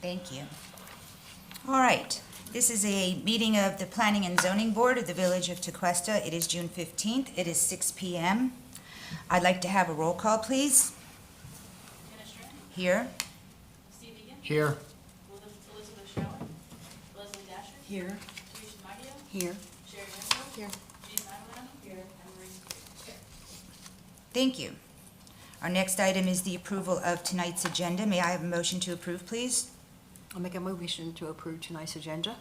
Thank you. All right. This is a meeting of the Planning and Zoning Board of the Village of Tequesta. It is June 15th. It is 6 p.m. I'd like to have a roll call, please. Here. Steve Egan. Here. Elizabeth Schauer. Leslie Dasher. Here. Teresa Maggio. Here. Sherry Renfro. Here. Jean Nyland. Here. And Marie Here. Thank you. Our next item is the approval of tonight's agenda. May I have a motion to approve, please? I'll make a motion to approve tonight's agenda.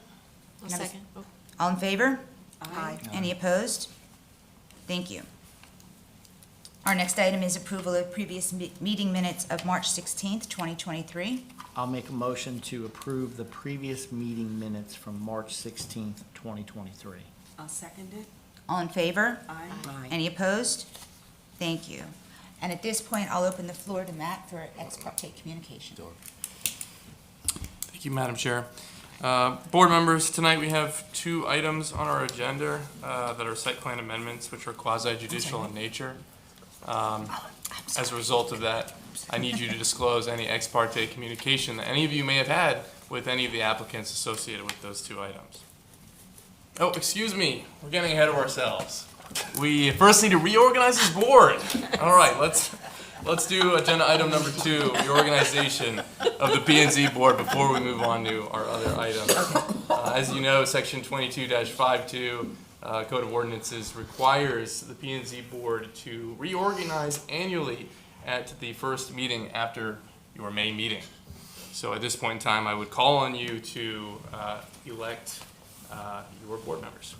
I'll Can I have a- second. Oh, All in favor? Aye. Any opposed? Thank you. Our next item is approval of previous meeting minutes of March 16th, 2023. I'll make a motion to approve the previous meeting minutes from March 16th, 2023. I'll second it. All in favor? Aye. Any opposed? Thank you. And at this point, I'll open the floor to Matt for ex parte communication. Thank you, Madam Chair. Board members, tonight we have two items on our agenda that are site plan amendments, which are quasi-judicial in nature. As a result of that, I need you to disclose any ex parte communication that any of you may have had with any of the applicants associated with those two items. Oh, excuse me, we're getting ahead of ourselves. We first need to reorganize this board. All right, let's do agenda item number 2, reorganization of the P&Z board before we move on to our other items. As you know, section 22-52 Code of Ordinances requires the P&Z board to reorganize annually at the first meeting after your May meeting. So at this point in time, I would call on you to elect your board members.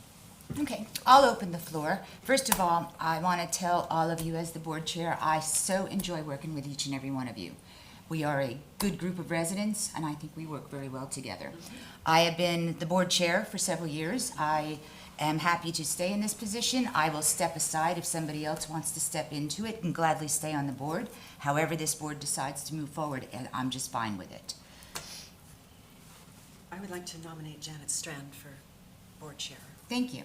Okay, I'll open the floor. First of all, I want to tell all of you as the board chair, I so enjoy working with each and every one of you. We are a good group of residents, and I think we work very well together. I have been the board chair for several years. I am happy to stay in this position. I will step aside if somebody else wants to step into it and gladly stay on the board. However this board decides to move forward, and I'm just fine with it. I would like to nominate Janet Strand for board chair. Thank you.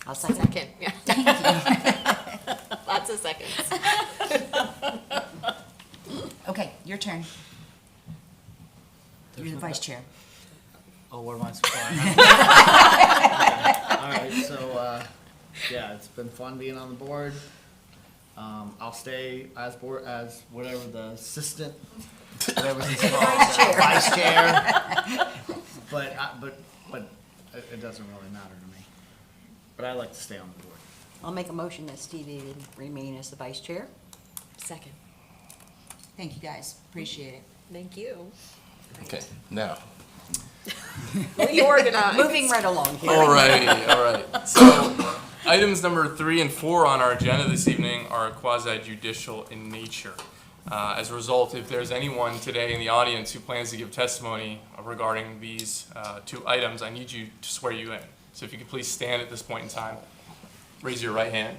I'll second. second. Yeah. Thank you. Lots of seconds. Okay, your turn. You're the vice chair. Oh, what am I supposed to All right, so, yeah, it's been fun being on the board. I'll stay as whatever the assistant, whatever he's called. Vice chair. But it doesn't really matter to me. But I like to stay on the board. I'll make a motion that Steve Egan remain as the vice chair. Second. Thank you, guys. Appreciate it. Thank you. Okay, now, Reorganize. Moving right along here. All right. So, items number 3 and 4 on our agenda this evening are quasi-judicial in nature. As a result, if there's anyone today in the audience who plans to give testimony regarding these two items, I need you to swear you in. So if you could please stand at this point in time, raise your right hand.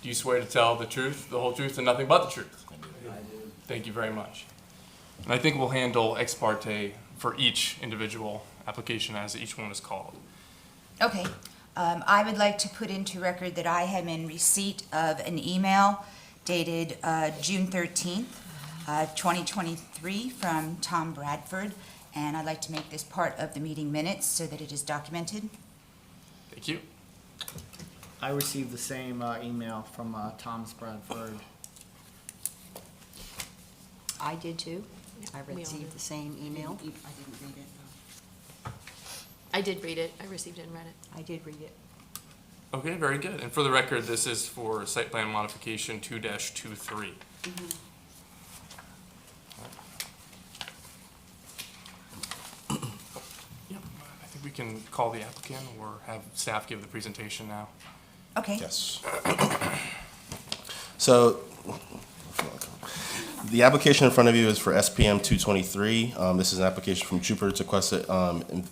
Do you swear to tell the truth, the whole truth, and nothing but the truth? I do. Thank you very much. And I think we'll handle ex parte for each individual application as each one is called. Okay. I would like to put into record that I am in receipt of an email dated June 13th, 2023 from Tom Bradford, and I'd like to make this part of the meeting minutes so that it is documented. Thank you. I received the same email from Thomas Bradford. I did too. I we all received did. the same email. I didn't read it. I did read it. I received it and read it. I did read it. Okay, very good. And for the record, this is for Site Plan Modification 2-23. Yep, I think we can call the applicant or have staff give the presentation now. Okay. yes. So, the application in front of you is for SPM 223. This is an application from JUPITER TEQUESTA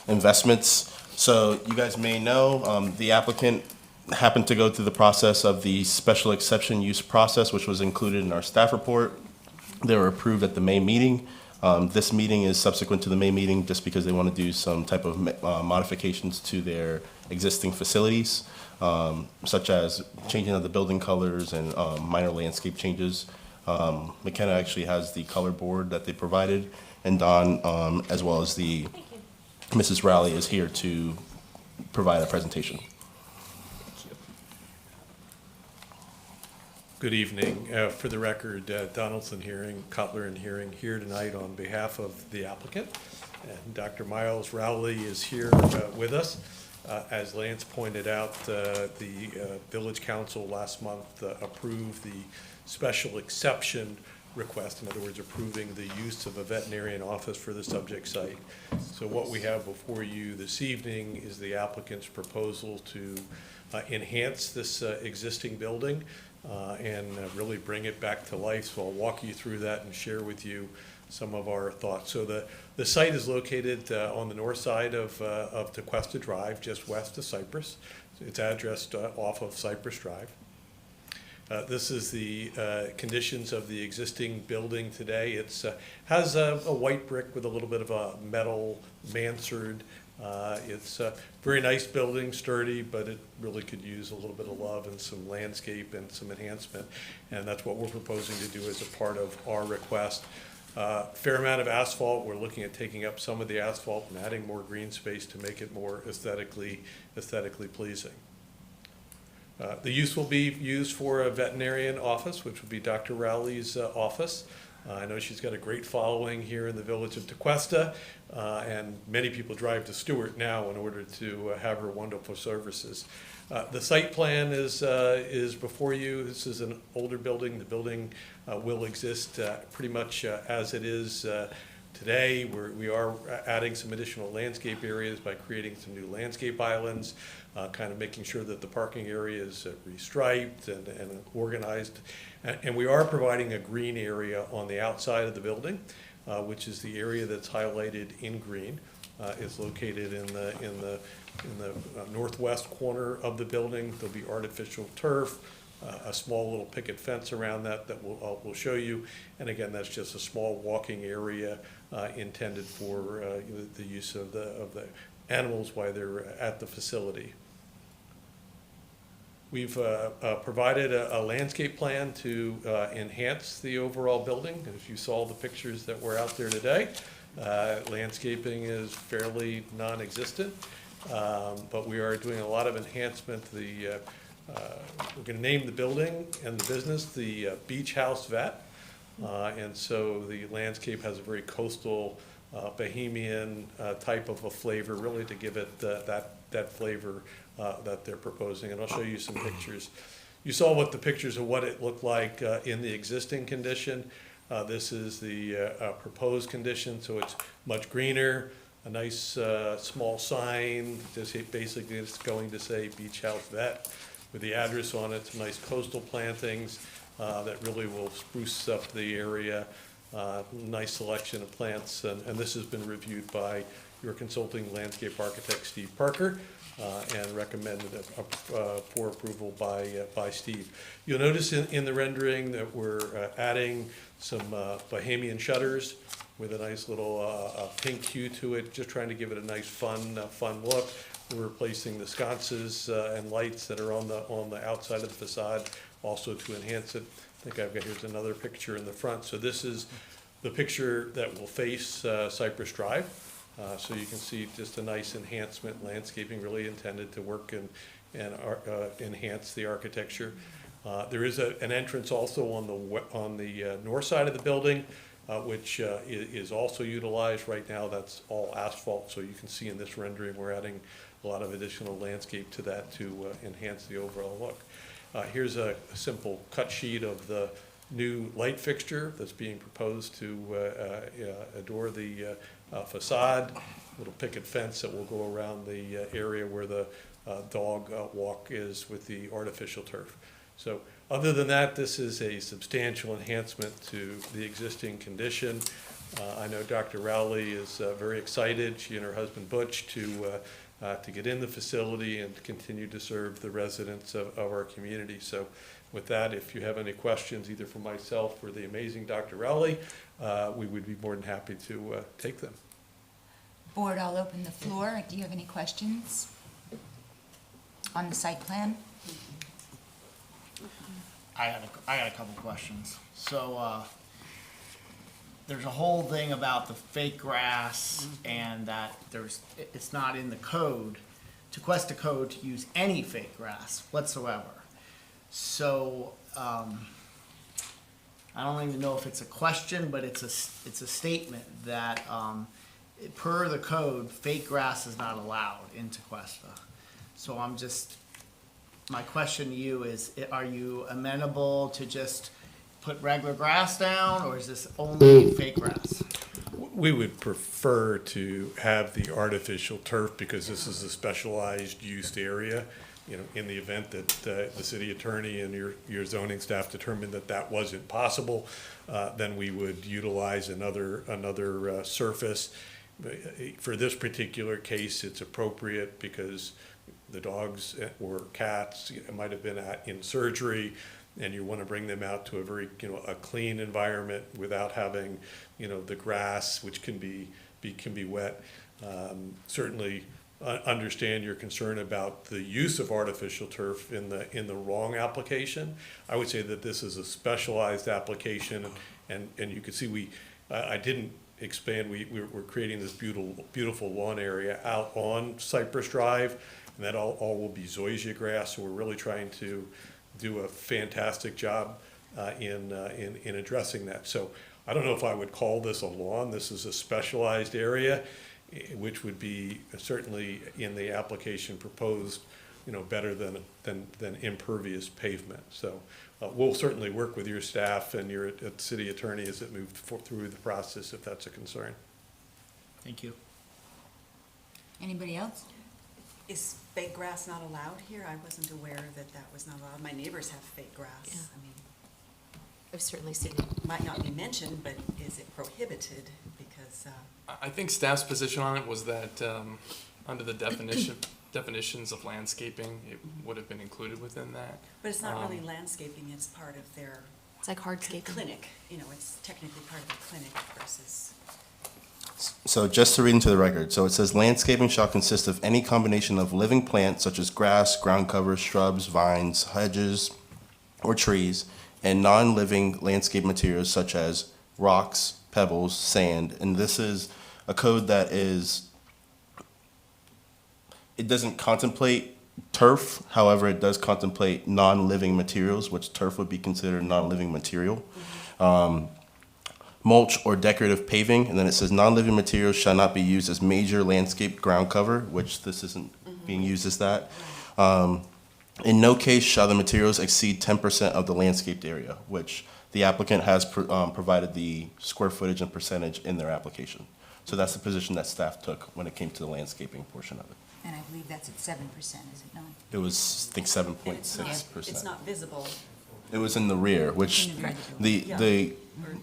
Investments. So you guys may know, the applicant happened to go through the process of the special exception use process, which was included in our staff report. They were approved at the May meeting. This meeting is subsequent to the May meeting just because they want to do some type of modifications to their existing facilities, such as changing of the building colors and minor landscape changes. McKenna actually has the color board that they provided, and Don, as well as the Mrs. Rowley, is here to provide a presentation. Good evening. For the record, Donaldson Hearing, Cutler and Hearing here tonight on behalf of the applicant. And Dr. Miles Rowley is here with us. As Lance pointed out, the Village Council last month approved the special exception request, in other words, approving the use of a veterinarian office for the subject site. So what we have before you this evening is the applicant's proposal to enhance this existing building and really bring it back to life. So I'll walk you through that and share with you some of our thoughts. So the site is located on the north side of Tequesta Drive, just west of Cypress. It's addressed off of Cypress Drive. This is the conditions of the existing building today. It's has a white brick with a little bit of a metal mansard. It's a very nice building, sturdy, but it really could use a little bit of love and some landscape and some enhancement. And that's what we're proposing to do as a part of our request. Fair amount of asphalt. We're looking at taking up some of the asphalt and adding more green space to make it more aesthetically pleasing. The use will be used for a veterinarian office, which would be Dr. Rowley's office. I know she's got a great following here in the village of Tequesta, and many people drive to Stewart now in order to have her wonderful services. The site plan is before you. This is an older building. The building will exist pretty much as it is today. We are adding some additional landscape areas by creating some new landscape islands, kind of making sure that the parking area is restriped and organized. And we are providing a green area on the outside of the building, which is the area that's highlighted in green. It's located in the northwest corner of the building. There'll be artificial turf, a small little picket fence around that we'll show you. And again, that's just a small walking area intended for the use of the animals while they're at the facility. We've provided a landscape plan to enhance the overall building. As you saw the pictures that were out there today, landscaping is fairly non-existent, but we are doing a lot of enhancement. We're going to name the building and the business the Beach House Vet, and so the landscape has a very coastal, Bahamian type of a flavor, really to give it that flavor that they're proposing. And I'll show you some pictures. You saw what the pictures of what it looked like in the existing condition. This is the proposed condition, so it's much greener, a nice small sign, just basically it's going to say Beach House Vet with the address on it, some nice coastal plantings that really will spruce up the area, nice selection of plants, and this has been reviewed by your consulting landscape architect, Steve Parker, and recommended for approval by Steve. You'll notice in the rendering that we're adding some Bahamian shutters with a nice little pink hue to it, just trying to give it a nice fun look. We're replacing the sconces and lights that are on the outside of the facade, also to enhance it. I think I've got, here's another picture in the front. So this is the picture that will face Cypress Drive. So you can see just a nice enhancement, landscaping really intended to work and enhance the architecture. There is an entrance also on the north side of the building, which is also utilized right now. That's all asphalt, so you can see in this rendering we're adding a lot of additional landscape to that to enhance the overall look. Here's a simple cut sheet of the new light fixture that's being proposed to adorn the facade, little picket fence that will go around the area where the dog walk is with the artificial turf. So other than that, this is a substantial enhancement to the existing condition. I know Dr. Rowley is very excited, she and her husband Butch, to get in the facility and continue to serve the residents of our community. So with that, if you have any questions, either for myself or the amazing Dr. Rowley, we would be more than happy to take them. Board, I'll open the floor. Do you have any questions on the site plan? I got a couple questions. So, there's a whole thing about the fake grass and that it's not in the code, Tequesta code, to use any fake grass whatsoever. So, I don't even know if it's a question, but it's a statement that, per the code, fake grass is not allowed in Tequesta. So my question to you is, are you amenable to just put regular grass down, or is this only fake grass? We would prefer to have the artificial turf because this is a specialized used area. You know, in the event that the city attorney and your zoning staff determined that that wasn't possible, then we would utilize another surface. For this particular case, it's appropriate because the dogs or cats might have been in surgery, and you want to bring them out to a very, a clean environment without having, the grass, which can be wet. Certainly understand your concern about the use of artificial turf in the wrong application. I would say that this is a specialized application, and you can see I didn't expand. We're creating this beautiful lawn area out on Cypress Drive, and that all will be zoysia grass. So we're really trying to do a fantastic job in addressing that. So I don't know if I would call this a lawn. This is a specialized area, which would be certainly in the application proposed, better than impervious pavement. So we'll certainly work with your staff and your city attorney as it moves through the process, if that's a concern. Thank you. Anybody else? Is fake grass not allowed here? I wasn't aware that was not allowed. My neighbors have fake grass. Yeah. I mean, I've certainly seen it. might not be mentioned, but is it prohibited? Because, I think staff's position on it was that under the definitions of landscaping, it would have been included within that. but it's not really landscaping, it's part of their It's like hardscaping. clinic. It's technically part of the clinic versus, So just to read into the record, so it says landscaping shall consist of any combination of living plants such as grass, ground cover, shrubs, vines, hedges, or trees, and non-living landscape materials such as rocks, pebbles, sand. And this is a code that it doesn't contemplate turf, however, it does contemplate non-living materials, which turf would be considered non-living material. Mulch or decorative paving, and then it says non-living materials shall not be used as major landscape ground cover, which this isn't being used as that. In no case shall the materials exceed 10% of the landscaped area, which the applicant has provided the square footage and percentage in their application. So that's the position that staff took when it came to the landscaping portion of it. And I believe that's at 7%, is it not? It was, I think, and it's 7.6%. not visible. It was in the rear, which In the rear. the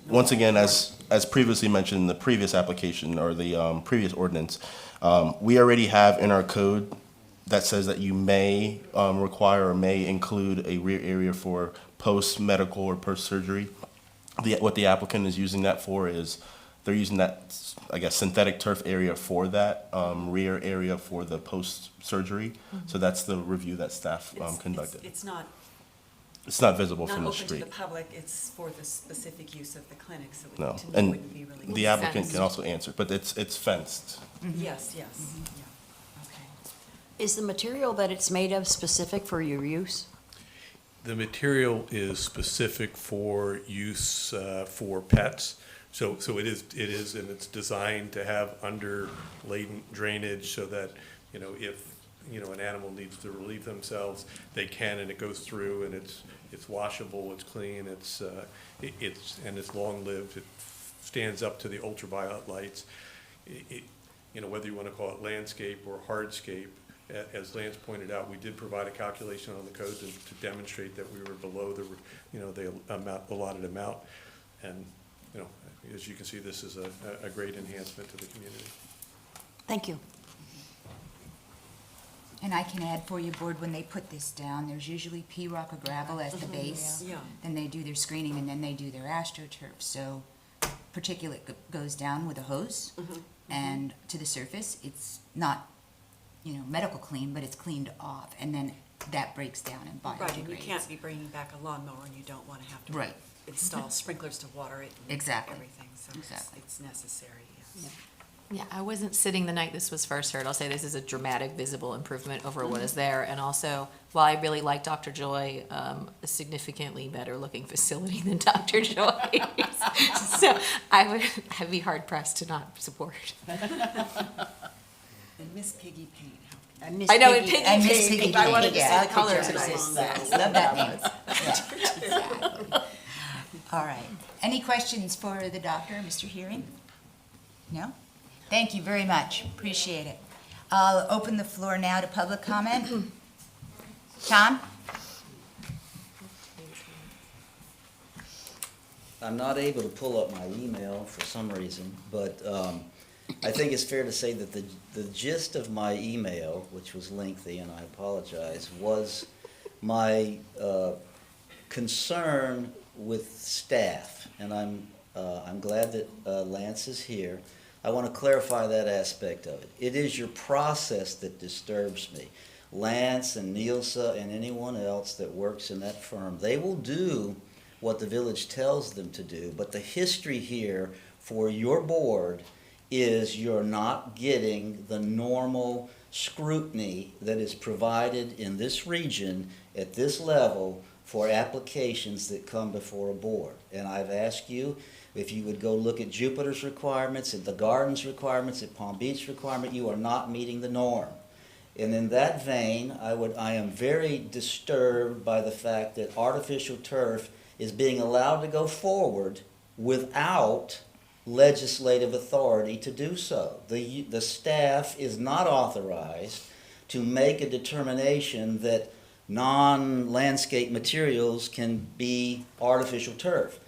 once again, as previously mentioned in the previous application or the previous ordinance, we already have in our code that says that you may require or may include a rear area for post-medical or post-surgery. What the applicant is using that for is they're using that, I guess, synthetic turf area for that rear area for the post-surgery. So that's the review that staff conducted. It's It's not visible not from the open to street. the public, it's for the specific use of the clinic, so No, we to know and wouldn't be really. the applicant Fenced. can also answer, but it's fenced. Yes, yeah. Okay. Is the material that it's made of specific for your use? The material is specific for use for pets. So it is, and it's designed to have under-laden drainage so that, if, an animal needs to relieve themselves, they can, and it goes through, and it's washable, it's clean, it's long-lived, it stands up to the ultraviolet lights. Whether you want to call it landscape or hardscape, as Lance pointed out, we did provide a calculation on the code to demonstrate that we were below the allotted amount. And, as you can see, this is a great enhancement to the community. Thank you. And I can add for you, board, when they put this down, there's usually pea rock or gravel as the base. Yeah. Then they do their screening, and then they do their astroturf. So particulate goes down with a hose and to the surface. It's not, medical clean, but it's cleaned off. And then that breaks down and biodegrades. Right, and you can't be bringing back a lawnmower and you don't want to have to Right. install sprinklers to water it and Exactly. everything, so Exactly. it's necessary, yes. Yeah, I wasn't sitting the night this was first heard. I'll say this is a dramatic, visible improvement over what is there. And also, while I really like Dr. Joy, a significantly better looking facility than Dr. Joy's. So I'd be hard pressed to not support. And Miss Piggy Paint, how can I know, and Piggy And Miss Paint, Piggy I Paint, wanted to yeah. see the color Yes, tonight. yes, love that name. Yeah, exactly. All right. Any questions for the doctor, Mr. Hearing? No? Thank you very much. Appreciate it. I'll open the floor now to public comment. Tom? I'm not able to pull up my email for some reason, but I think it's fair to say that the gist of my email, which was lengthy, and I apologize, was my concern with staff. And I'm glad that Lance is here. I want to clarify that aspect of it. It is your process that disturbs me. Lance and Nielsa and anyone else that works in that firm, they will do what the village tells them to do, but the history here for your board is you're not getting the normal scrutiny that is provided in this region at this level for applications that come before a board. And I've asked you if you would go look at Jupiter's requirements, at the Gardens requirements, at Palm Beach requirement, you are not meeting the norm. And in that vein, I am very disturbed by the fact that artificial turf is being allowed to go forward without legislative authority to do so. The staff is not authorized to make a determination that non-landscape materials can be artificial turf.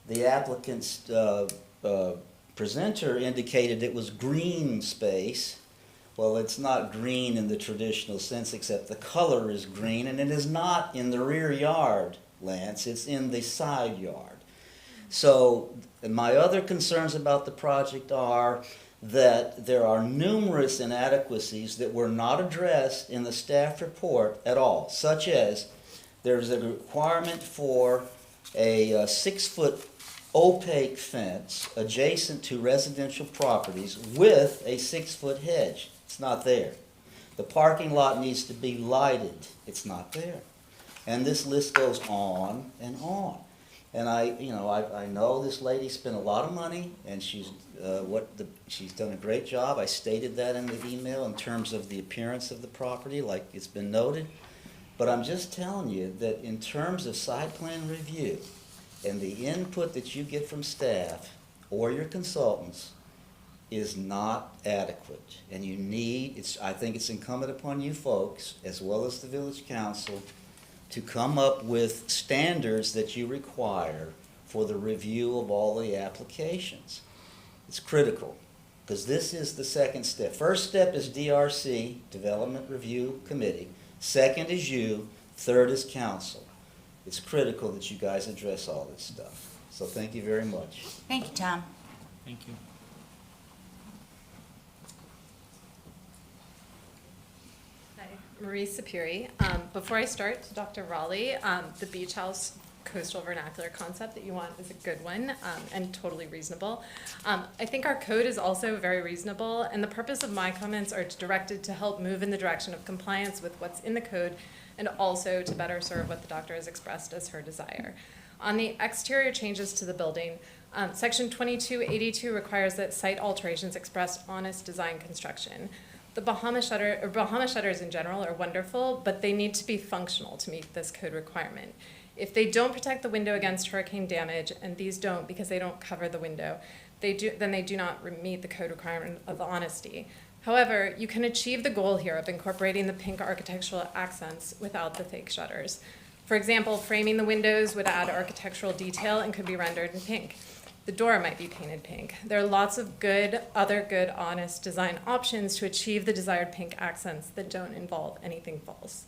The applicant's presenter indicated it was green space. Well, it's not green in the traditional sense, except the color is green, and it is not in the rear yard, Lance, it's in the side yard. So my other concerns about the project are that there are numerous inadequacies that were not addressed in the staff report at all, such as there's a requirement for a 6-foot opaque fence adjacent to residential properties with a 6-foot hedge. It's not there. The parking lot needs to be lighted. It's not there. And this list goes on and on. And I know this lady spent a lot of money, and she's done a great job. I stated that in the email in terms of the appearance of the property, like it's been noted. But I'm just telling you that in terms of site plan review and the input that you get from staff or your consultants is not adequate. And I think it's incumbent upon you folks, as well as the village council, to come up with standards that you require for the review of all the applications. It's critical, because this is the second step. First step is DRC, Development Review Committee. Second is you. Third is council. It's critical that you guys address all this stuff. So thank you very much. Thank you, Tom. Thank you. Hi, Marie Sapiri. Before I start, Dr. Raleigh, the beach house coastal vernacular concept that you want is a good one and totally reasonable. I think our code is also very reasonable, and the purpose of my comments are directed to help move in the direction of compliance with what's in the code and also to better serve what the doctor has expressed as her desire. On the exterior changes to the building, Section 2282 requires that site alterations express honest design construction. The Bahama shutters in general are wonderful, but they need to be functional to meet this code requirement. If they don't protect the window against hurricane damage, and these don't because they don't cover the window, then they do not meet the code requirement of honesty. However, you can achieve the goal here of incorporating the pink architectural accents without the fake shutters. For example, framing the windows would add architectural detail and could be rendered in pink. The door might be painted pink. There are lots of other good, honest design options to achieve the desired pink accents that don't involve anything false.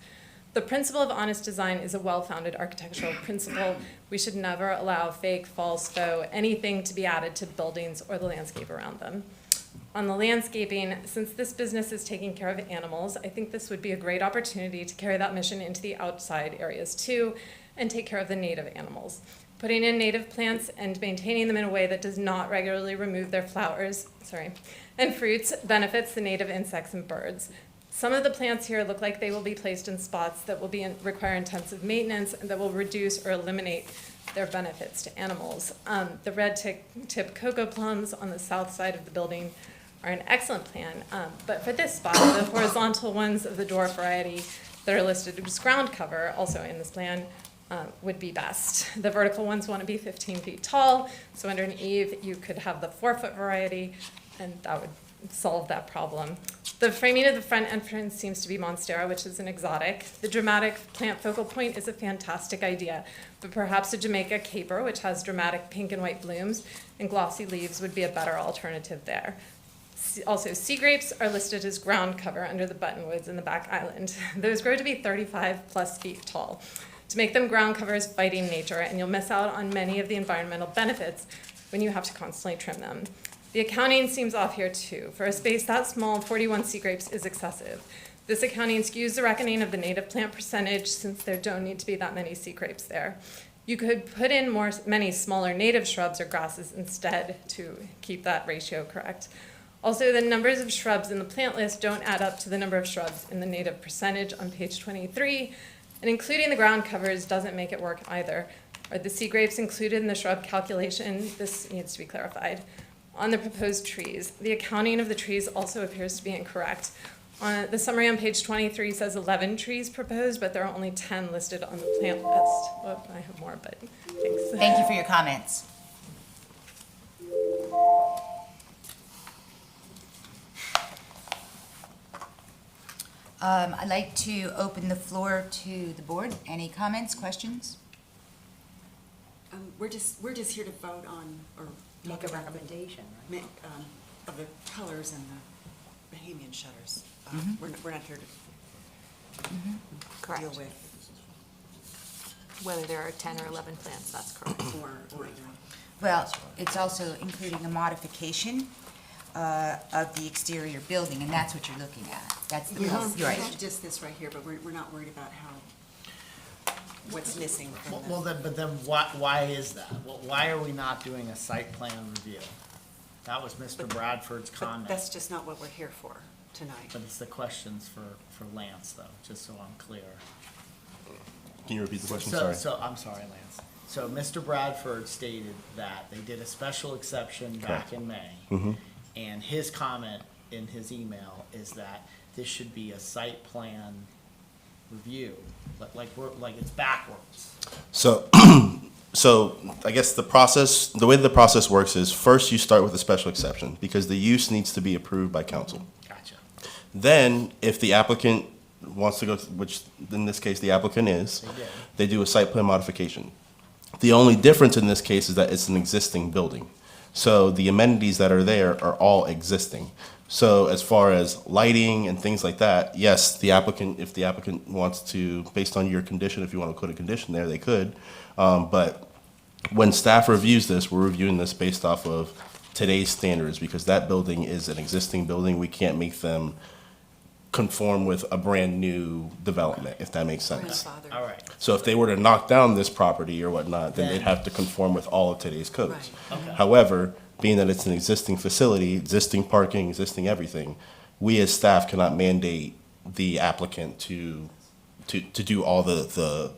The principle of honest design is a well-founded architectural principle. We should never allow fake, false, faux, anything to be added to buildings or the landscape around them. On the landscaping, since this business is taking care of animals, I think this would be a great opportunity to carry that mission into the outside areas too and take care of the native animals. Putting in native plants and maintaining them in a way that does not regularly remove their flowers, and fruits benefits the native insects and birds. Some of the plants here look like they will be placed in spots that will require intensive maintenance and that will reduce or eliminate their benefits to animals. The red tip cocoa plums on the south side of the building are an excellent plan, but for this spot, the horizontal ones of the dwarf variety that are listed as ground cover, also in this plan, would be best. The vertical ones want to be 15 feet tall, so under an eave, you could have the 4-foot variety, and that would solve that problem. The framing of the front entrance seems to be Monstera, which is an exotic. The dramatic plant focal point is a fantastic idea, but perhaps a Jamaica caper, which has dramatic pink and white blooms and glossy leaves, would be a better alternative there. Also, sea grapes are listed as ground cover under the buttonwoods in the back island. Those grow to be 35+ feet tall. To make them ground cover is fighting nature, and you'll miss out on many of the environmental benefits when you have to constantly trim them. The accounting seems off here too. For a space that small, 41 sea grapes is excessive. This accounting skews the reckoning of the native plant percentage since there don't need to be that many sea grapes there. You could put in many smaller native shrubs or grasses instead to keep that ratio correct. Also, the numbers of shrubs in the plant list don't add up to the number of shrubs in the native percentage on page 23, and including the ground covers doesn't make it work either. Are the sea grapes included in the shrub calculation? This needs to be clarified. On the proposed trees, the accounting of the trees also appears to be incorrect. The summary on page 23 says 11 trees proposed, but there are only 10 listed on the plant list. Well, I have more, but thanks. Thank you for your comments. I'd like to open the floor to the board. Any comments, questions? We're just here to vote on, or Make a recommendation, right? of the colors and the Bahamian shutters. We're not here to Correct. deal with, Whether there are 10 or 11 plants, that's correct. or Well, it's also including a modification of the exterior building, and that's what you're looking at. That's the, you're right. just this right here, but we're not worried about how, what's missing from Well, the. then, why is that? Well, why are we not doing a site plan review? That was Mr. Bradford's But comment. that's just not what we're here for tonight. But it's the questions for Lance, though, just so I'm clear. Can you repeat the question? So, Sorry. so, I'm sorry, Lance. So Mr. Bradford stated that they did a special exception back Correct. in May. Mhm. And his comment in his email is that this should be a site plan review, like it's backwards. So, so I guess the way the process works is first you start with a special exception because the use needs to be approved by council. Gotcha. Then, if the applicant wants to go, which in this case the applicant is, They did. they do a site plan modification. The only difference in this case is that it's an existing building. So the amenities that are there are all existing. So as far as lighting and things like that, yes, the applicant, if the applicant wants to, based on your condition, if you want to put a condition there, they could. But when staff reviews this, we're reviewing this based off of today's standards because that building is an existing building. We can't make them conform with a brand new development, if that makes sense. Grandfather. All right. So if they were to knock down this property or whatnot, then they'd have to conform with all of today's codes. Right. Okay. However, being that it's an existing facility, existing parking, existing everything, we as staff cannot mandate the applicant to do all the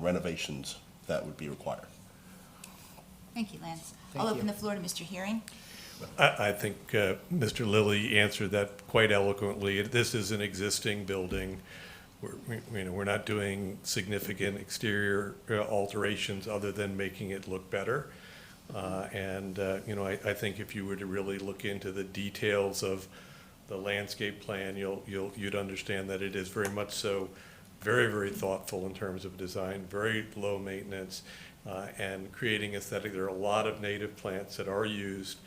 renovations that would be required. Thank you, Lance. Thank I'll you. open the floor to Mr. Hearing. I think Mr. Lilly answered that quite eloquently. This is an existing building. We're not doing significant exterior alterations other than making it look better. I think if you were to really look into the details of the landscape plan, you'd understand that it is very much so, very, very thoughtful in terms of design, very low maintenance, and creating aesthetic. There are a lot of native plants that are used.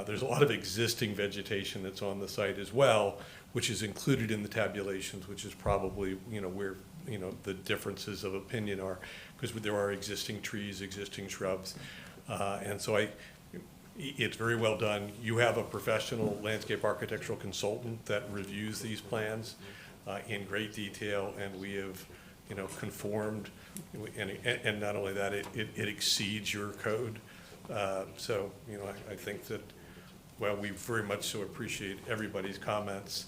There's a lot of existing vegetation that's on the site as well, which is included in the tabulations, which is probably, where, the differences of opinion are, because there are existing trees, existing shrubs. And so It's very well done. You have a professional landscape architectural consultant that reviews these plans in great detail, and we have, conformed, and not only that, it exceeds your code. So, I think that, well, we very much so appreciate everybody's comments,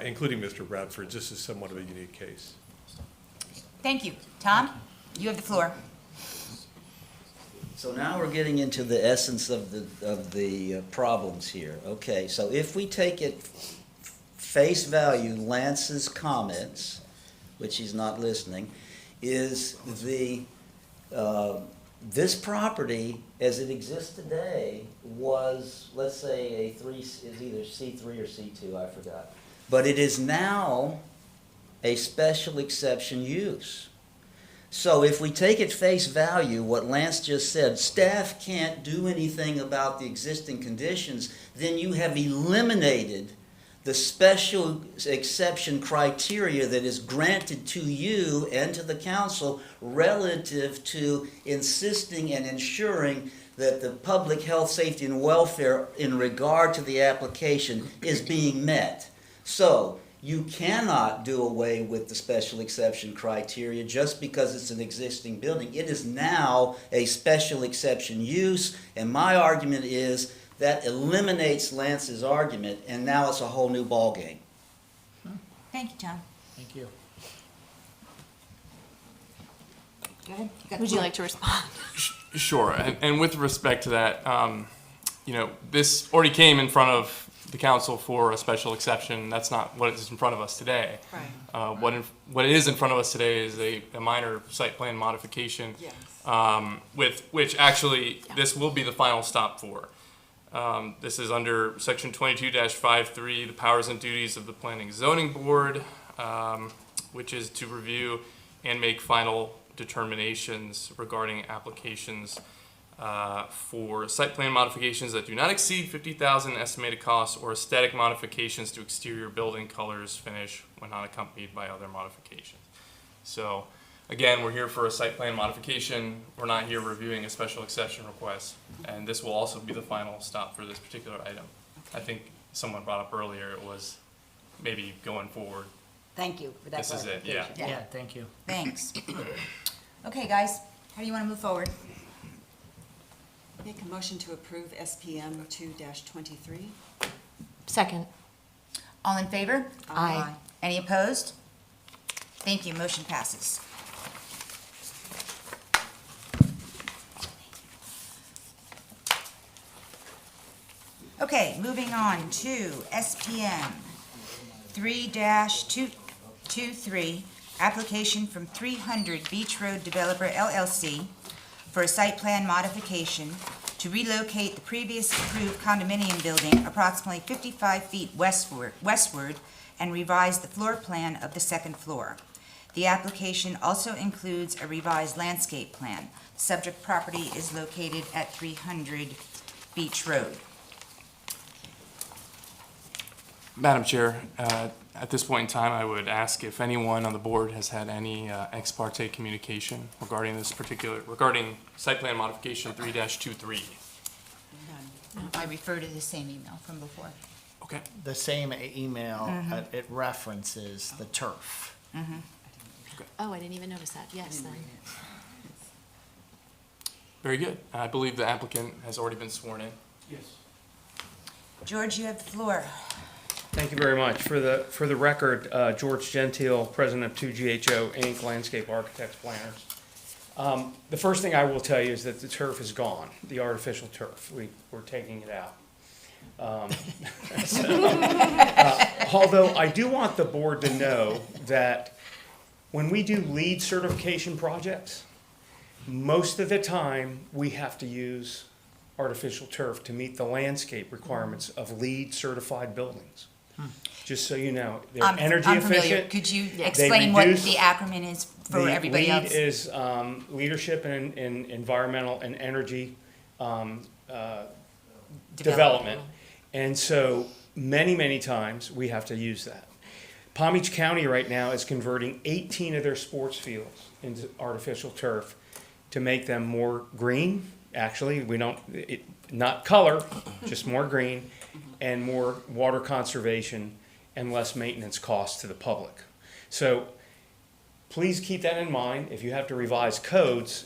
including Mr. Bradford's. This is somewhat of a unique case. Thank you. Tom, you have the floor. So now we're getting into the essence of the problems here. Okay, so if we take it face value, Lance's comments, which he's not listening, is this property as it exists today was, let's say, is either C3 or C2, I forgot. But it is now a special exception use. So if we take at face value what Lance just said, staff can't do anything about the existing conditions, then you have eliminated the special exception criteria that is granted to you and to the council relative to insisting and ensuring that the public health, safety, and welfare in regard to the application is being met. So you cannot do away with the special exception criteria just because it's an existing building. It is now a special exception use, and my argument is that eliminates Lance's argument, and now it's a whole new ballgame. Thank you, Tom. Thank you. Go ahead. got the Would you floor. like to respond? Sure, and with respect to that, this already came in front of the council for a special exception. That's not what is in front of us today. Right. What is in front of us today is a minor site plan modification, Yes. with which actually this will be the final stop for. This is under section 22-53, the powers and duties of the Planning Zoning Board, which is to review and make final determinations regarding applications for site plan modifications that do not exceed $50,000 estimated costs, or aesthetic modifications to exterior building colors, finish, when not accompanied by other modifications. So, again, we're here for a site plan modification. We're not here reviewing a special exception request, and this will also be the final stop for this particular item. I think someone brought up earlier it was maybe going forward. Thank you for that This is it, yeah. clarification. Yeah, thank you. Thanks. Okay, guys, how do you want to move forward? Make a motion to approve SPM 2-23. Second. All in favor? Aye. Any opposed? Thank you, motion passes. Okay, moving on to SPM 3-223, application from 300 Beach Road Developer LLC for a site plan modification to relocate the previous approved condominium building approximately 55 feet westward and revise the floor plan of the second floor. The application also includes a revised landscape plan. The subject property is located at 300 Beach Road. Madam Chair, at this point in time, I would ask if anyone on the board has had any ex parte communication regarding regarding site plan modification 3-23. I refer to the same email from before. Okay. The same email, it references the turf. Oh, I didn't even notice that. Yes, then. Very good. I believe the applicant has already been sworn in. Yes. George, you have the floor. Thank you very much. For the record, George Gentile, President of 2GHO Inc., Landscape Architects Planners. The first thing I will tell you is that the turf is gone, the artificial turf. We're taking it out. Although I do want the board to know that when we do LEED certification projects, most of the time we have to use artificial turf to meet the landscape requirements of LEED certified buildings. Just so you know, they're energy I'm familiar. efficient. Could you explain what reduce the acronym is for everybody else? LEED is Leadership in Environmental and Energy Development. And so many times we have to use that. Palm Beach County right now is converting 18 of their sports fields into artificial turf to make them more green, actually, we don't, not color, just more green and more water conservation and less maintenance costs to the public. So please keep that in mind. If you have to revise codes,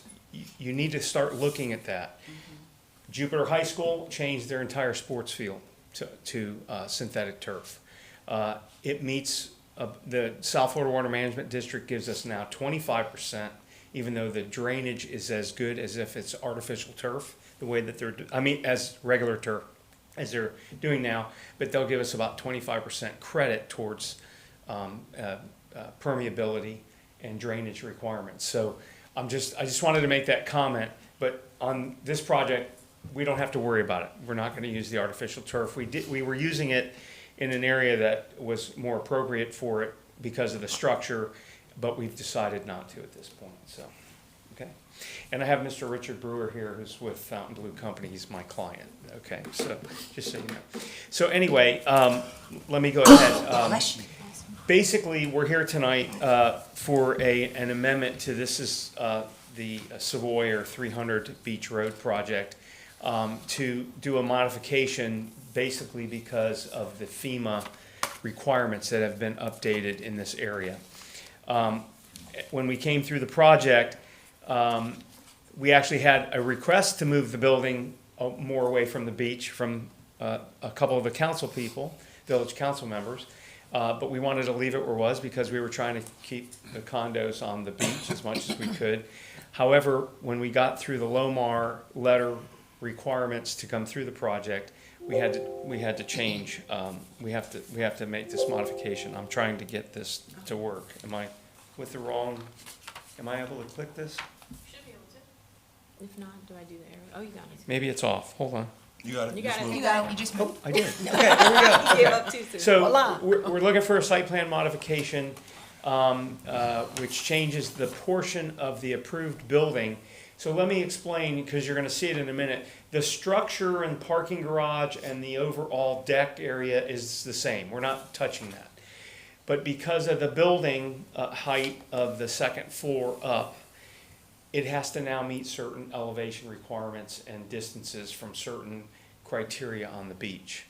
you need to start looking at that. Jupiter High School changed their entire sports field to synthetic turf. It meets, the South Florida Water Management District gives us now 25%, even though the drainage is as good as if it's artificial turf, the way that as regular turf, as they're doing now, but they'll give us about 25% credit towards permeability and drainage requirements. So I just wanted to make that comment, but on this project, we don't have to worry about it. We're not going to use the artificial turf. We were using it in an area that was more appropriate for it because of the structure, but we've decided not to at this point, so, okay. And I have Mr. Richard Brewer here, who's with Fountain Blue Company. He's my client, okay, so, just so you know. So anyway, let me go ahead. Basically, we're here tonight for an amendment to, this is the Savoy or 300 Beach Road project, to do a modification basically because of the FEMA requirements that have been updated in this area. When we came through the project, we actually had a request to move the building more away from the beach from a couple of the council people, village council members, but we wanted to leave it where it was because we were trying to keep the condos on the beach as much as we could. However, when we got through the LOMAR letter requirements to come through the project, we had to change. We have to make this modification. I'm trying to get this to work. Am I with the wrong? Am I able to click this? Should be able to. If not, do I do the arrow? Oh, you got it. Maybe it's off. Hold on. You got it. You got it. You got it, you just moved. I did. Okay, there we go. You gave up too soon. So we're looking for a site plan modification, which changes the portion of the approved building. So let me explain, because you're going to see it in a minute. The structure and parking garage and the overall deck area is the same. We're not touching that. But because of the building height of the second floor up, it has to now meet certain elevation requirements and distances from certain criteria on the beach.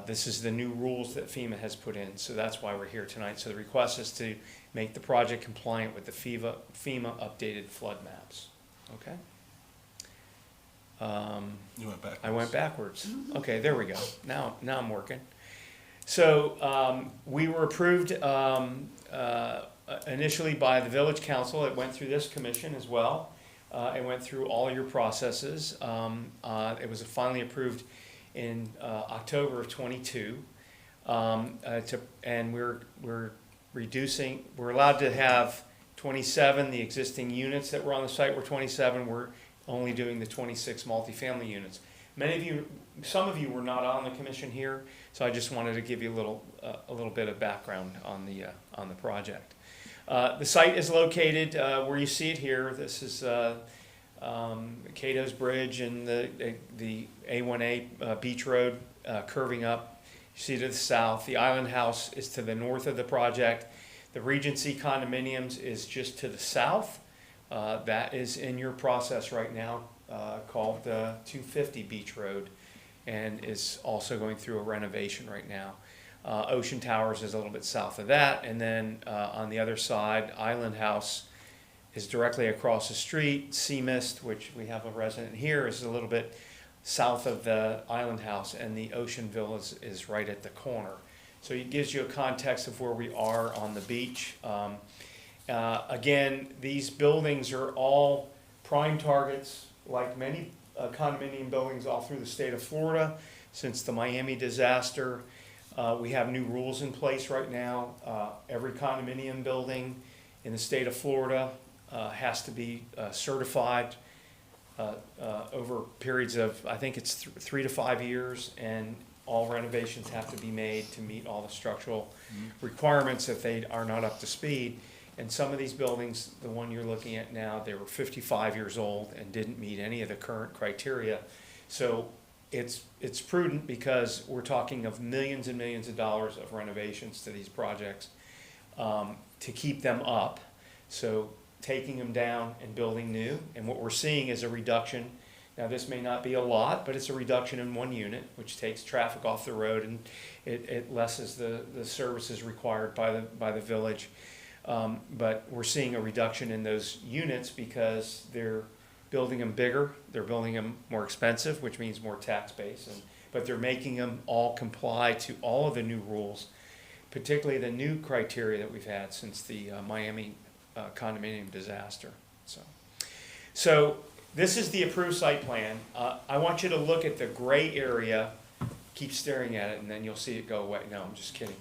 This is the new rules that FEMA has put in, so that's why we're here tonight. So the request is to make the project compliant with the FEMA updated flood maps. Okay? You went back. I went backwards. Okay, there we go. Now I'm working. So we were approved initially by the village council. It went through this commission as well. It went through all your processes. It was finally approved in October of 22. And we're reducing. We're allowed to have 27. The existing units that were on the site were 27. We're only doing the 26 multifamily units. Some of you were not on the commission here, so I just wanted to give you a little bit of background on the project. The site is located where you see it here. This is Cato's Bridge and the A1A Beach Road curving up. You see to the south. The Island House is to the north of the project. The Regency condominiums is just to the south. That is in your process right now, called 250 Beach Road, and is also going through a renovation right now. Ocean Towers is a little bit south of that, and then on the other side, Island House is directly across the street. Seamist, which we have a resident here, is a little bit south of the Island House, and the Ocean Villa is right at the corner. So it gives you a context of where we are on the beach. Again, these buildings are all prime targets, like many condominium buildings all through the state of Florida. Since the Miami disaster, we have new rules in place right now. Every condominium building in the state of Florida has to be certified over periods of, I think it's 3 to 5 years, and all renovations have to be made to meet all the structural requirements if they are not up to speed. And some of these buildings, the one you're looking at now, they were 55 years old and didn't meet any of the current criteria. So it's prudent, because we're talking of millions and millions of dollars of renovations to these projects to keep them up. So taking them down and building new. And what we're seeing is a reduction Now, this may not be a lot, but it's a reduction in one unit, which takes traffic off the road, and it lessens the services required by the village. But we're seeing a reduction in those units because they're building them bigger, they're building them more expensive, which means more tax base, but they're making them all comply to all of the new rules, particularly the new criteria that we've had since the Miami condominium disaster. So this is the approved site plan. I want you to look at the gray area, keep staring at it, and then you'll see it go away. No, I'm just kidding.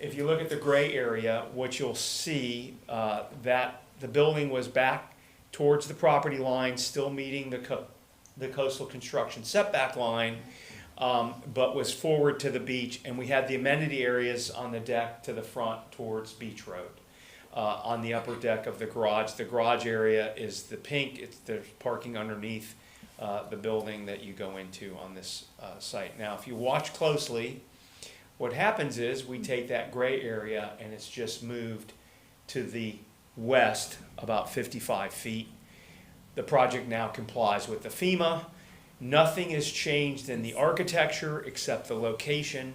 If you look at the gray area, what you'll see that the building was back towards the property line, still meeting the coastal construction setback line, but was forward to the beach, and we had the amenity areas on the deck to the front towards Beach Road. On the upper deck of the garage area is the pink, there's parking underneath the building that you go into on this site. Now, if you watch closely, what happens is we take that gray area and it's just moved to the west about 55 feet. The project now complies with the FEMA. Nothing has changed in the architecture except the location.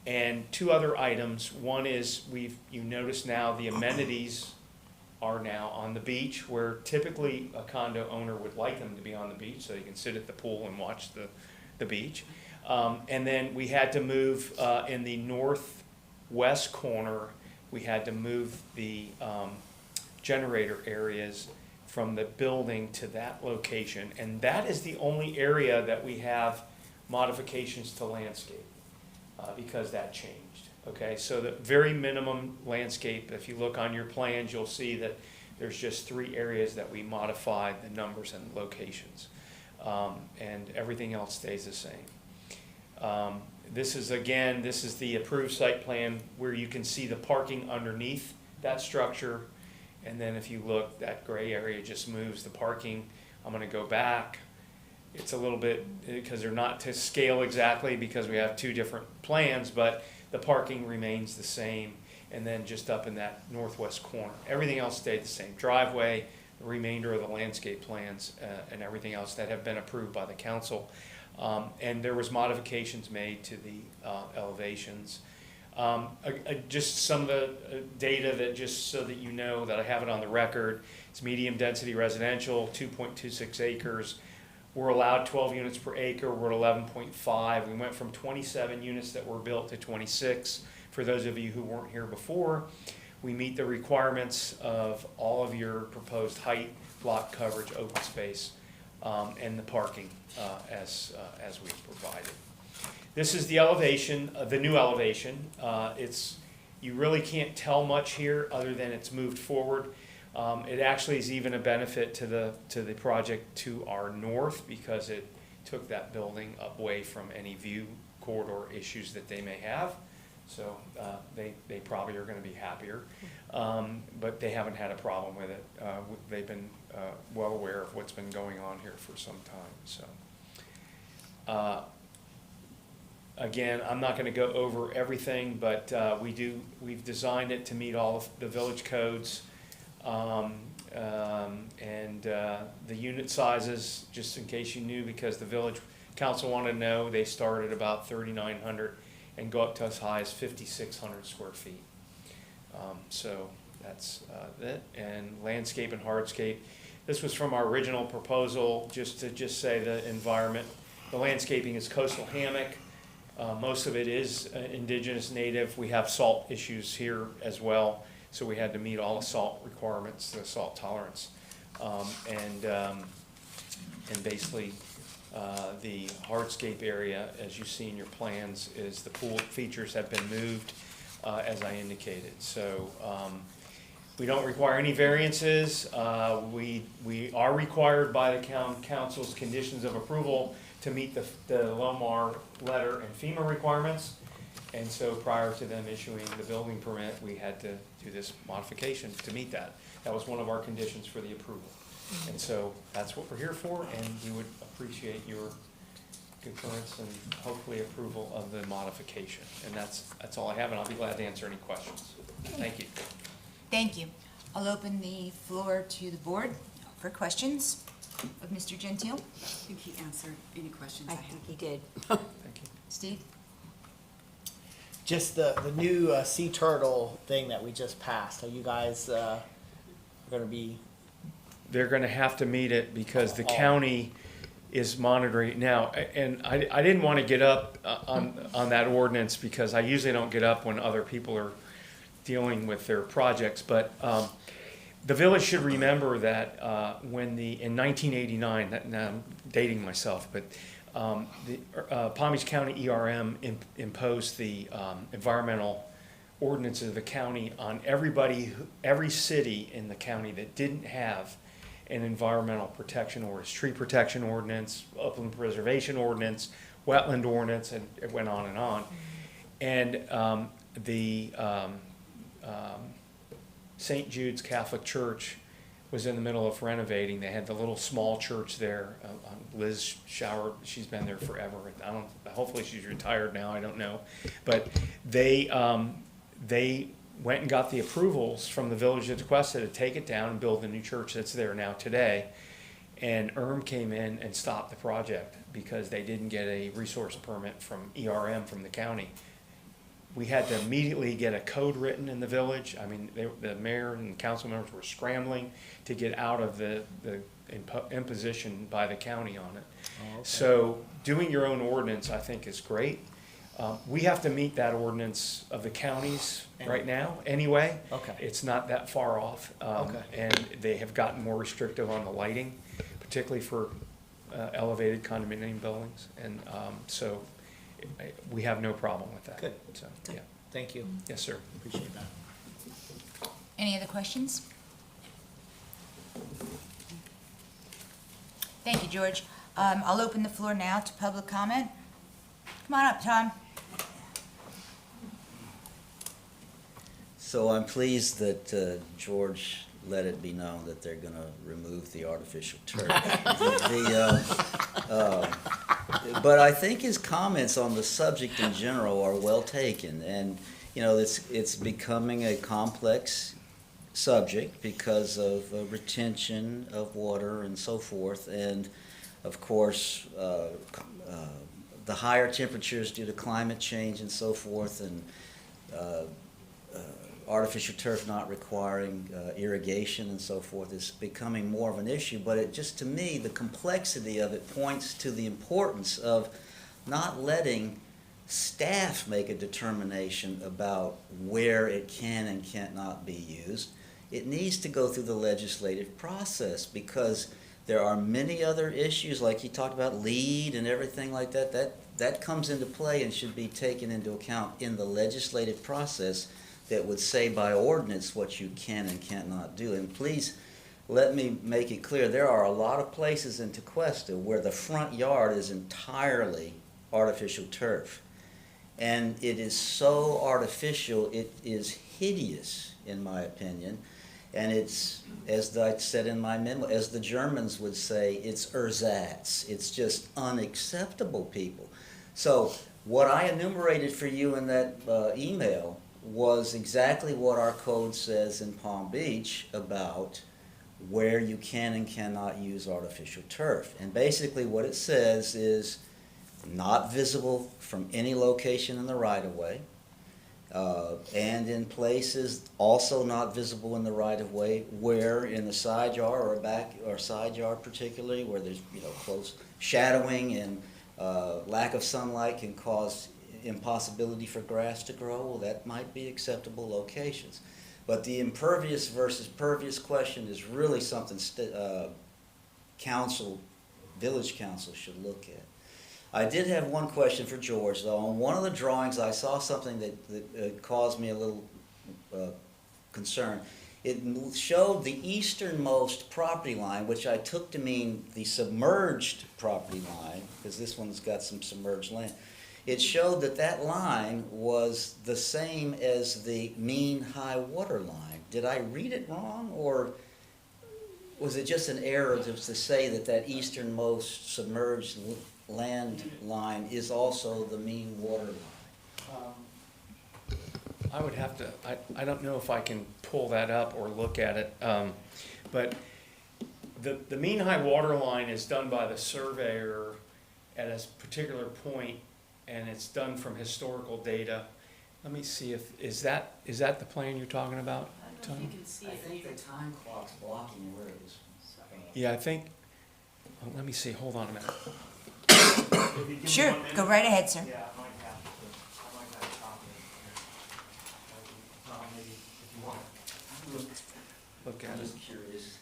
And two other items. One is you notice now the amenities are now on the beach, where typically a condo owner would like them to be on the beach so you can sit at the pool and watch the beach. And then we had to move in the northwest corner, we had to move the generator areas from the building to that location. And that is the only area that we have modifications to landscape because that changed. Okay, so the very minimum landscape, if you look on your plans, you'll see that there's just 3 areas that we modified the numbers and locations. And everything else stays the same. This is the approved site plan where you can see the parking underneath that structure. And then if you look, that gray area just moves the parking. I'm going to go back. It's a little bit, because they're not to scale exactly because we have 2 different plans, but the parking remains the same. And then just up in that northwest corner, everything else stayed the same. Driveway, the remainder of the landscape plans, and everything else that have been approved by the council. And there was modifications made to the elevations. Just some of the data that, just so that you know that I have it on the record, it's medium density residential, 2.26 acres. We're allowed 12 units per acre. We're at 11.5. We went from 27 units that were built to 26. For those of you who weren't here before, we meet the requirements of all of your proposed height, lot coverage, open space, and the parking as we provided. This is the elevation, the new elevation. You really can't tell much here other than it's moved forward. It actually is even a benefit to the project to our north because it took that building away from any view corridor issues that they may have. So they probably are going to be happier, but they haven't had a problem with it. They've been well aware of what's been going on here for some time. So again, I'm not going to go over everything, but we've designed it to meet all of the village codes. And the unit sizes, just in case you knew, because the village council wanted to know, they start at about 3,900 and go up to as high as 5,600 square feet. So that's it. And landscape and hardscape. This was from our original proposal, just to say the environment. The landscaping is coastal hammock. Most of it is indigenous native. We have salt issues here as well. So we had to meet all the salt requirements, the salt tolerance. And basically the hardscape area, as you see in your plans, is the pool features have been moved as I indicated. So we don't require any variances. We are required by the council's conditions of approval to meet the LOMAR letter and FEMA requirements. And so prior to them issuing the building permit, we had to do this modification to meet that. That was one of our conditions for the approval. And so that's what we're here for, and we would appreciate your concurrence and hopefully approval of the modification. And that's all I have, and I'll be glad to answer any questions. Thank you. Thank you. I'll open the floor to the board for questions. of Mr. Gentile? I think he answered any questions I I had. think he did. Steve? Just the new sea turtle thing that we just passed. Are you guys going to be? They're gonna have to meet it because the county is monitoring it now. And I didn't wanna get up on that ordinance because I usually don't get up when other people are dealing with their projects. But the village should remember that in 1989, now I'm dating myself, but the Palm Beach County ERM imposed the environmental ordinances of the county on every city in the county that didn't have an environmental protection ordinance, tree protection ordinance, upland preservation ordinance, wetland ordinance, and it went on and on. And the St. Jude's Catholic Church was in the middle of renovating. They had the little small church there. Liz Shower, she's been there forever. Hopefully she's retired now, I don't know. But they went and got the approvals from the village of Tequesta to take it down and build the new church that's there now today. And came in and stopped the project because they didn't get a resource permit from ERM from the county. We had to immediately get a code written in the village. I mean, the mayor and council members were scrambling to get out of the imposition by the county on it. Oh, okay. So doing your own ordinance, I think, is great. We have to meet that ordinance of the counties right now anyway. Okay. It's not that far off. Okay. And they have gotten more restrictive on the lighting, particularly for elevated condominium buildings. And so we have no problem with that. Good. So, yeah. Thank you. Yes, sir. Appreciate that. Any other questions? Thank you, George. I'll open the floor now to public comment. Come on up, Tom. So I'm pleased that George let it be known that they're gonna remove the artificial turf. But I think his comments on the subject in general are well taken, and, you know, it's becoming a complex subject because of retention of water and so forth, and of course, the higher temperatures due to climate change and so forth, and artificial turf not requiring irrigation and so forth is becoming more of an issue. But it just, to me, the complexity of it points to the importance of not letting staff make a determination about where it can and cannot be used. It needs to go through the legislative process because there are many other issues, like you talked about lead and everything like that, that comes into play and should be taken into account in the legislative process that would say by ordinance what you can and cannot do. And please let me make it clear, there are a lot of places in Tequesta where the front yard is entirely artificial turf. And it is so artificial, it is hideous, in my opinion. And it's, as I said in my memo, as the Germans would say, it's ersatz. It's just unacceptable, people. So what I enumerated for you in that email was exactly what our code says in Palm Beach about where you can and cannot use artificial turf. And basically what it says is not visible from any location in the right-of-way, and in places also not visible in the right-of-way where in the side yard or back or side yard particularly where there's, you know, close shadowing and lack of sunlight can cause impossibility for grass to grow. Well, that might be acceptable locations. But the impervious versus pervious question is really something village council should look at. I did have one question for George, though. On one of the drawings, I saw something that caused me a little concern. It showed the easternmost property line, which I took to mean the submerged property line, because this one's got some submerged land. It showed that that line was the same as the mean high water line. Did I read it wrong, or was it just an error to say that that easternmost submerged land line is also the mean water line? I would have to, I don't know if I can pull that up or look at it, but the mean high water line is done by the surveyor at a particular point, and it's done from historical data. Let me see is that the plan you're talking about, Tony? I think the time clock's blocking where it is. Yeah, I think, let me see, hold on a minute. Sure, go right ahead, sir. Yeah, I might have a copy here. Maybe if you want. Look at I'm it. just curious.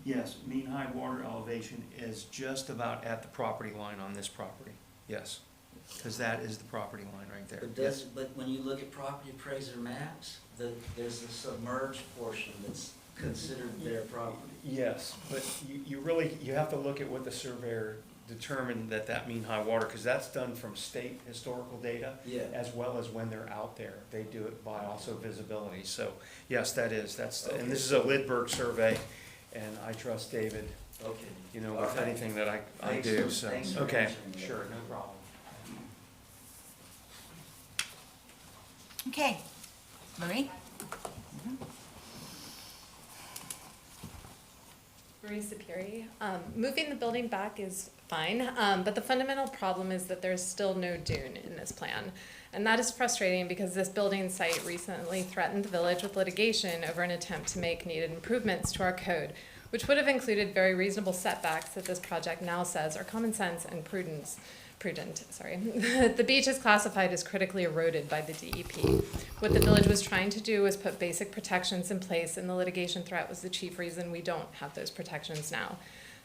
Yes, mean high water elevation is just about at the property line on this property, yes. Because that is the property line right there. But when you look at property appraiser maps, there's a submerged portion that's considered their property. Yes, but you have to look at what the surveyor determined that mean high water, because that's done from state historical data. Yeah. As well as when they're out there. They do it by also visibility. So, yes, and this is a Lidberg survey, and I trust David, Okay. with All right. anything that I Thanks do, for- so. thanks for Okay, answering that. sure, no problem. Okay, Marie? Marie Superi. Moving the building back is fine, but the fundamental problem is that there's still no dune in this plan. And that is frustrating because this building site recently threatened the village with litigation over an attempt to make needed improvements to our code, which would have included very reasonable setbacks that this project now says are common sense and prudent. The beach is classified as critically eroded by the DEP. What the village was trying to do was put basic protections in place, and the litigation threat was the chief reason we don't have those protections now.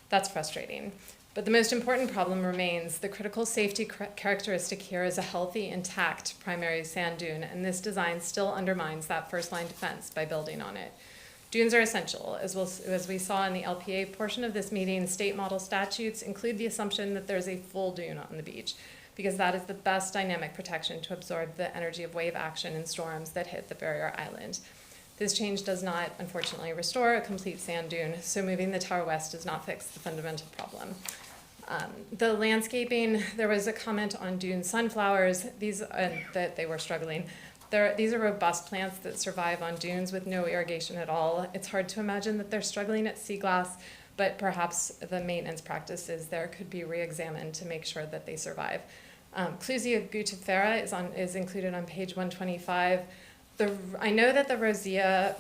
That's frustrating. But the most important problem remains. The critical safety characteristic here is a healthy, intact primary sand dune, and this design still undermines that first line defense by building on it. Dunes are essential. As we saw in the LPA portion of this meeting, state model statutes include the assumption that there's a full dune on the beach, because that is the best dynamic protection to absorb the energy of wave action and storms that hit the barrier island. This change does not, unfortunately, restore a complete sand dune, so moving the tower west does not fix the fundamental problem. The landscaping, there was a comment on dune sunflowers, that they were struggling. These are robust plants that survive on dunes with no irrigation at all. It's hard to imagine that they're struggling at sea glass, but perhaps the maintenance practices there could be re-examined to make sure that they survive. Clusia gutifera is included on page 125. I know that the rosea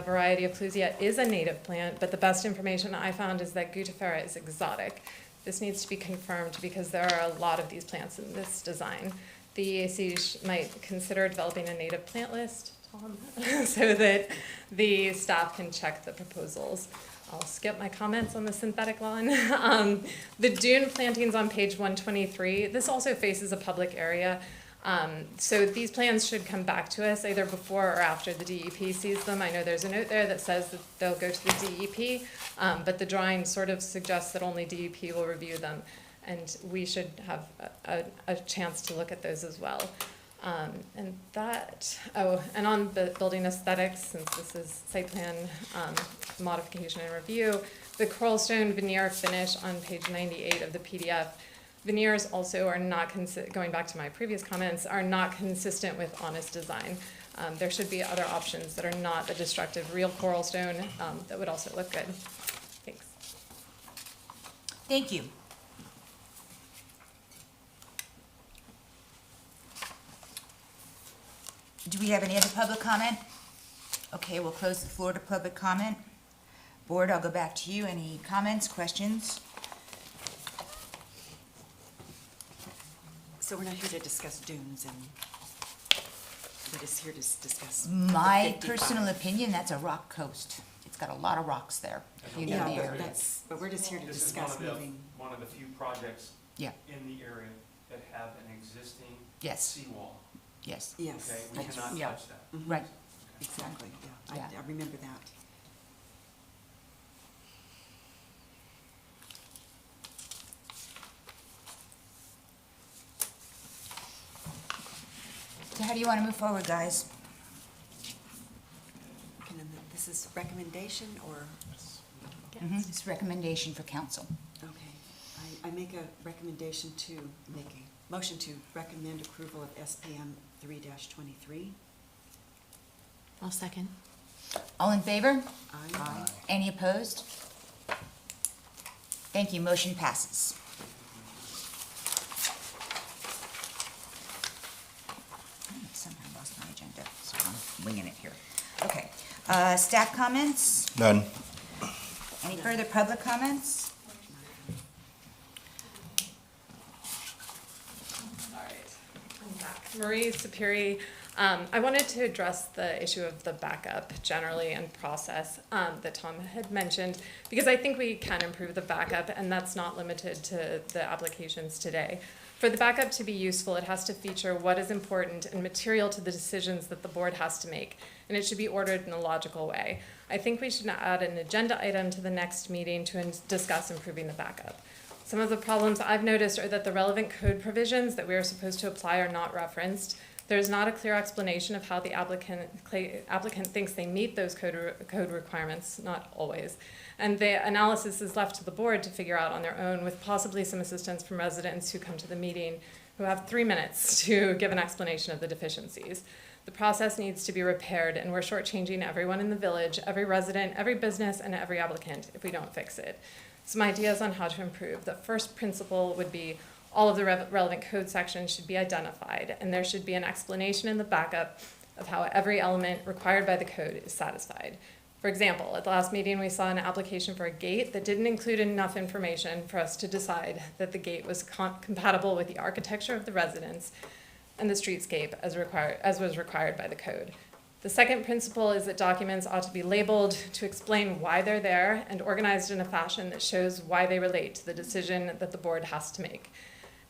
variety of Clusia is a native plant, but the best information I found is that gutifera is exotic. This needs to be confirmed because there are a lot of these plants in this design. The EAC might consider developing a native plant list, Tom, so that the staff can check the proposals. I'll skip my comments on the synthetic lawn. The dune plantings on page 123, this also faces a public area. So these plans should come back to us either before or after the DEP sees them. I know there's a note there that says that they'll go to the DEP, but the drawing sort of suggests that only DEP will review them. And we should have a chance to look at those as well. And on the building aesthetics, since this is site plan modification and review, the coral stone veneer finish on page 98 of the PDF. Veneers also are not, going back to my previous comments, are not consistent with honest design. There should be other options that are not the destructive real coral stone that would also look good. Thanks. Thank you. Do we have any other public comment? Okay, we'll close the floor to public comment. Board, I'll go back to you. Any comments, questions? So we're not here to discuss dunes, and we're just here to discuss. My the 55. personal opinion, that's a rock coast. It's got a lot of rocks there. You know Yeah, the but area. but we're just here to This is discuss moving. one of the few projects Yeah. in the area that have an existing Yes, seawall. yes, Yes. Okay, we that's- cannot yeah, touch that. right. Exactly, yeah. Yeah. I remember that. So how do you want to move forward, guys? This is recommendation or, It's recommendation for council. okay. I make a recommendation to make a motion to recommend approval of SPM 3-23. I'll second. All in favor? Any opposed? Thank you, motion passes. I somehow lost my agenda, so I'm winging it here. Okay, staff comments? None. Any further public comments? Marie Superi. I wanted to address the issue of the backup generally and process that Tom had mentioned, because I think we can improve the backup, and that's not limited to the applications today. For the backup to be useful, it has to feature what is important and material to the decisions that the board has to make, and it should be ordered in a logical way. I think we should add an agenda item to the next meeting to discuss improving the backup. Some of the problems I've noticed are that the relevant code provisions that we are supposed to apply are not referenced. There's not a clear explanation of how the applicant thinks they meet those code requirements, not always. And the analysis is left to the board to figure out on their own, with possibly some assistance from residents who come to the meeting who have 3 minutes to give an explanation of the deficiencies. The process needs to be repaired, and we're shortchanging everyone in the village, every resident, every business, and every applicant if we don't fix it. Some ideas on how to improve. The first principle would be all of the relevant code sections should be identified, and there should be an explanation in the backup of how every element required by the code is satisfied. For example, at the last meeting, we saw an application for a gate that didn't include enough information for us to decide that the gate was compatible with the architecture of the residence and the streetscape as was required by the code. The second principle is that documents ought to be labeled to explain why they're there and organized in a fashion that shows why they relate to the decision that the board has to make.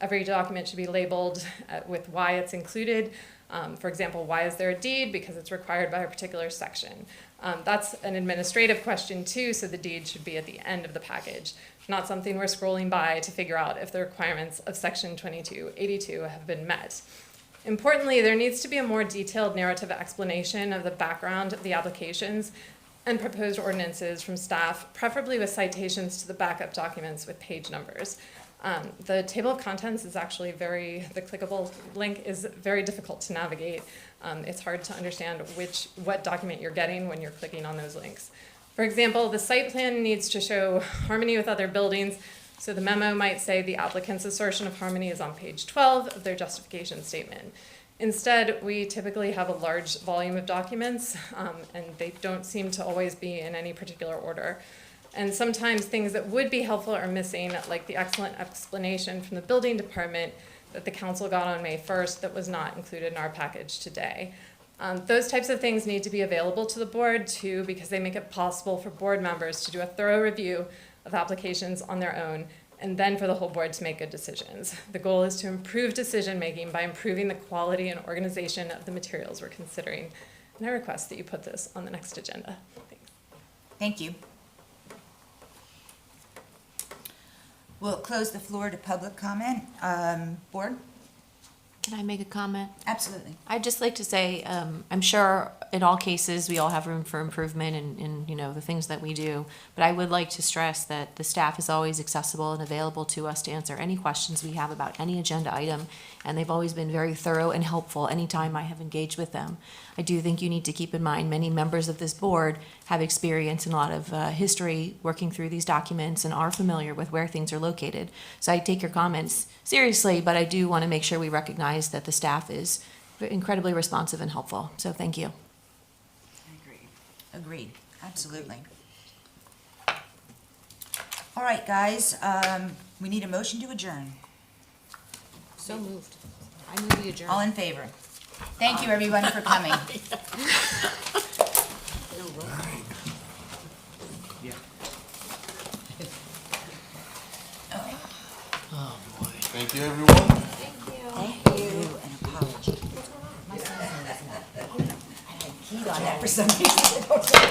Every document should be labeled with why it's included. For example, why is there a deed? Because it's required by a particular section. That's an administrative question too, so the deed should be at the end of the package, not something we're scrolling by to figure out if the requirements of section 2282 have been met. Importantly, there needs to be a more detailed narrative explanation of the background of the applications and proposed ordinances from staff, preferably with citations to the backup documents with page numbers. The table of contents is actually the clickable link is very difficult to navigate. It's hard to understand what document you're getting when you're clicking on those links. For example, the site plan needs to show harmony with other buildings, so the memo might say the applicant's assertion of harmony is on page 12 of their justification statement. Instead, we typically have a large volume of documents, and they don't seem to always be in any particular order. And sometimes things that would be helpful are missing, like the excellent explanation from the building department that the council got on May 1st that was not included in our package today. Those types of things need to be available to the board too, because they make it possible for board members to do a thorough review of applications on their own, and then for the whole board to make good decisions. The goal is to improve decision-making by improving the quality and organization of the materials we're considering. And I request that you put this on the next agenda. Thanks. Thank you. We'll close the floor to public comment. Board? Can I make a comment? Absolutely. I'd just like to say, I'm sure in all cases, we all have room for improvement in the things that we do. But I would like to stress that the staff is always accessible and available to us to answer any questions we have about any agenda item. And they've always been very thorough and helpful anytime I have engaged with them. I do think you need to keep in mind many members of this board have experience and a lot of history working through these documents and are familiar with where things are located. So I take your comments seriously, but I do want to make sure we recognize that the staff is incredibly responsive and helpful. So thank you. Agreed, absolutely. All right, guys, we need a motion to adjourn. So moved. I move you adjourn. All in favor? Thank you, everyone, for coming. Thank you, everyone. Thank you, and apology. I had keyed on that for some reason.